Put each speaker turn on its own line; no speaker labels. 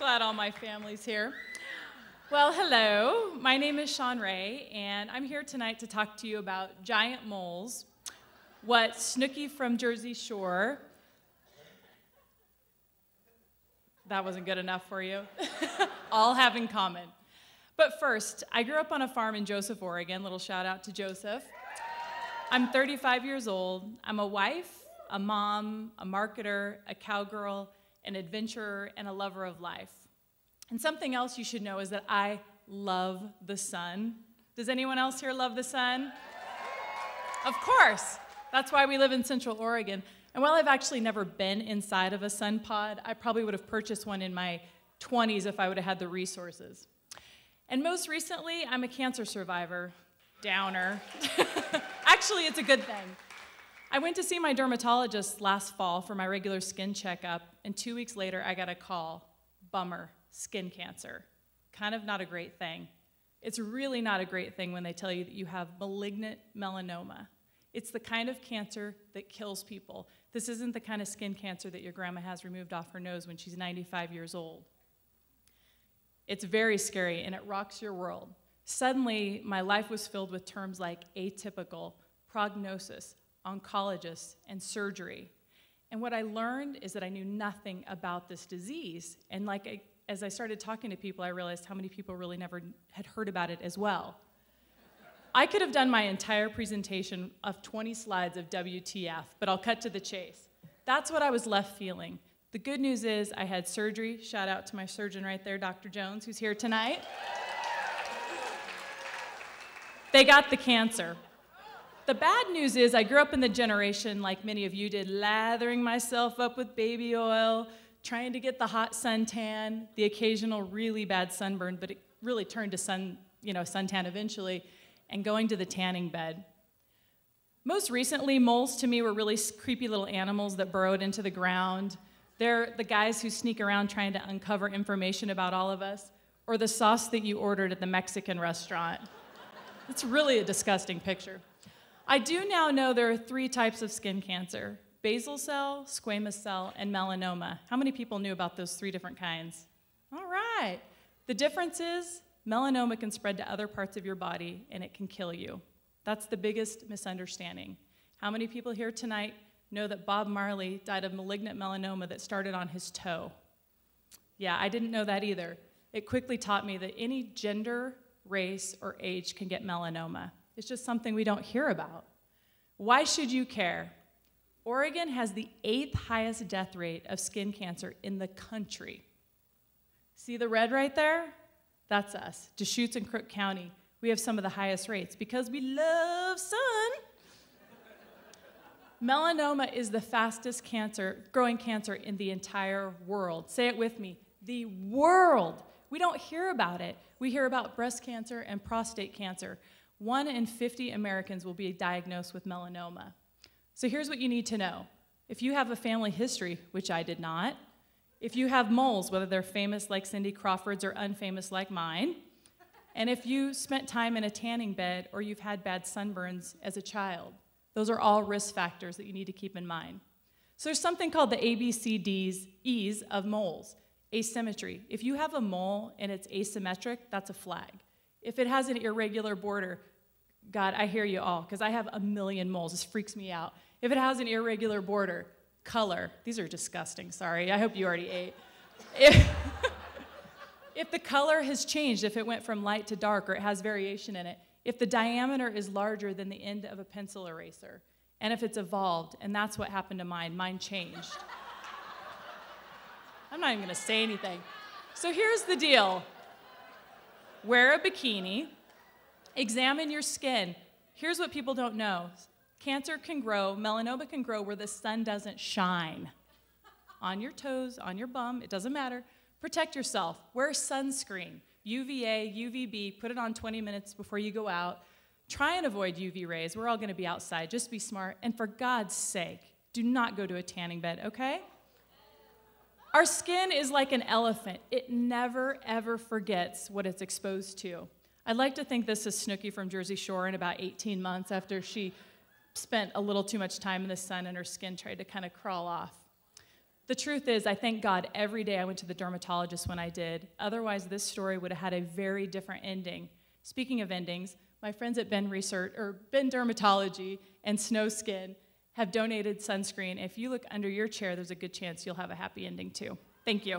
glad all my family's here. Well, hello. My name is ShanRae, and I'm here tonight to talk to you about giant moles, what Snooki from Jersey Shore, that wasn't good enough for you, all have in common. But first, I grew up on a farm in Joseph, Oregon. Little shout out to Joseph. I'm 35 years old. I'm a wife, a mom, a marketer, a cowgirl, an adventurer, and a lover of life. And something else you should know is that I love the sun. Does anyone else here love the sun? Of course. That's why we live in Central Oregon. And while I've actually never been inside of a sun pod, I probably would have purchased one in my 20s if I would have had the resources. And most recently, I'm a cancer survivor. Downer. Actually, it's a good thing. I went to see my dermatologist last fall for my regular skin checkup, and 2 weeks later, I got a call. Bummer, skin cancer. Kind of not a great thing. It's really not a great thing when they tell you that you have malignant melanoma. It's the kind of cancer that kills people. This isn't the kind of skin cancer that your grandma has removed off her nose when she's 95 years old. It's very scary, and it rocks your world. Suddenly, my life was filled with terms like atypical, prognosis, oncologist, and surgery. And what I learned is that I knew nothing about this disease. And as I started talking to people, I realized how many people really never had heard about it as well. I could have done my entire presentation of 20 slides of WTF, but I'll cut to the chase. That's what I was left feeling. The good news is I had surgery. Shout out to my surgeon right there, Dr. Jones, who's here tonight. They got the cancer. The bad news is I grew up in the generation, like many of you did, lathering myself up with baby oil, trying to get the hot suntan, the occasional really bad sunburn, but it really turned to suntan eventually, and going to the tanning bed. Most recently, moles to me were really creepy little animals that burrowed into the ground. They're the guys who sneak around trying to uncover information about all of us, or the sauce that you ordered at the Mexican restaurant. It's really a disgusting picture. I do now know there are 3 types of skin cancer: basal cell, squamous cell, and melanoma. How many people knew about those 3 different kinds? All right. The difference is melanoma can spread to other parts of your body, and it can kill you. That's the biggest misunderstanding. How many people here tonight know that Bob Marley died of malignant melanoma that started on his toe? Yeah, I didn't know that either. It quickly taught me that any gender, race, or age can get melanoma. It's just something we don't hear about. Why should you care? Oregon has the 8th highest death rate of skin cancer in the country. See the red right there? That's us, Deschutes and Crook County. We have some of the highest rates because we love sun. Melanoma is the fastest growing cancer in the entire world. Say it with me, the world. We don't hear about it. We hear about breast cancer and prostate cancer. 1 in 50 Americans will be diagnosed with melanoma. So here's what you need to know. If you have a family history, which I did not, if you have moles, whether they're famous like Cindy Crawford's or unfamous like mine, and if you spent time in a tanning bed or you've had bad sunburns as a child, those are all risk factors that you need to keep in mind. So there's something called the ABCDs of moles. Asymmetry. If you have a mole and it's asymmetric, that's a flag. If it has an irregular border, God, I hear you all, because I have a million moles. This freaks me out. If it has an irregular border, color. These are disgusting, sorry. I hope you already ate. If the color has changed, if it went from light to dark or it has variation in it, if the diameter is larger than the end of a pencil eraser, and if it's evolved, and that's what happened to mine. Mine changed. I'm not even going to say anything. So here's the deal. Wear a bikini. Examine your skin. Here's what people don't know. Cancer can grow, melanoma can grow where the sun doesn't shine. On your toes, on your bum, it doesn't matter. Protect yourself. Wear sunscreen. UVA, UVB, put it on 20 minutes before you go out. Try and avoid UV rays. We're all going to be outside. Just be smart. And for God's sake, do not go to a tanning bed, okay? Our skin is like an elephant. It never, ever forgets what it's exposed to. I'd like to think this is Snooki from Jersey Shore in about 18 months after she spent a little too much time in the sun and her skin tried to kind of crawl off. The truth is, I thank God every day I went to the dermatologist when I did. Otherwise, this story would have had a very different ending. Speaking of endings, my friends at Ben Dermatology and Snow Skin have donated sunscreen. If you look under your chair, there's a good chance you'll have a happy ending too. Thank you.